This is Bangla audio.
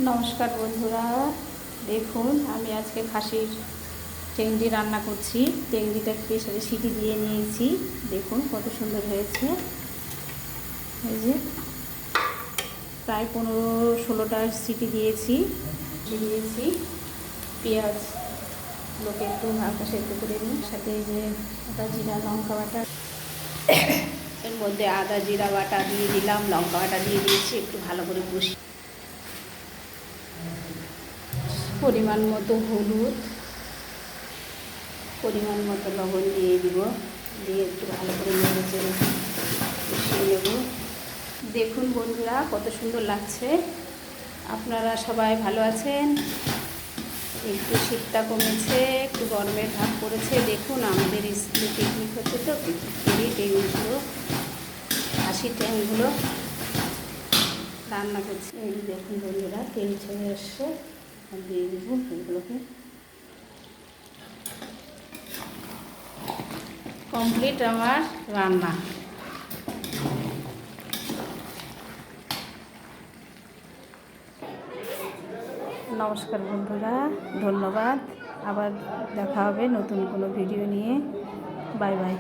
নমস্কার বন্ধুরা, দেখুন আমি আজকে খাসির টেংরি রান্না করছি। টেংরিটা প্রেসারে সিটি দিয়ে নিয়েছি। দেখুন কত সুন্দর হয়েছে। এই যে প্রায় 15-16টা সিটি দিয়েছি। পেঁয়াজ লোকে একটু হালকা সেদ্ধ করে নিই, সাথে এই যে আদা জিরা লঙ্কা বাটা, এর মধ্যে আদা জিরা বাটা দিয়ে দিলাম, লঙ্কা বাটা দিয়ে দিয়েছি, একটু ভালো করে কষি। পরিমাণ মতো হলুদ, পরিমাণ মতো লবণ দিয়ে দিব, দিয়ে একটু ভালো করে নেড়ে চেড়ে কষিয়ে নেব। দেখুন বন্ধুরা কত সুন্দর লাগছে। আপনারা সবাই ভালো আছেন? একটু শীতটা কমেছে, একটু গরমের ভাব পড়েছে। দেখুন আমাদের স্কুলে পিকনিক হচ্ছে, তো পিকনিকেরই ট্যাংগুলো, খাসির ট্যাংগুলো রান্না করছি। এই দেখুন বন্ধুরা তেল ছেড়ে এসছে, দিয়ে দেব এগুলোকে। কমপ্লিট আমার রান্না। নমস্কার বন্ধুরা, ধন্যবাদ। আবার দেখা হবে নতুন কোনো ভিডিও নিয়ে। Bye bye.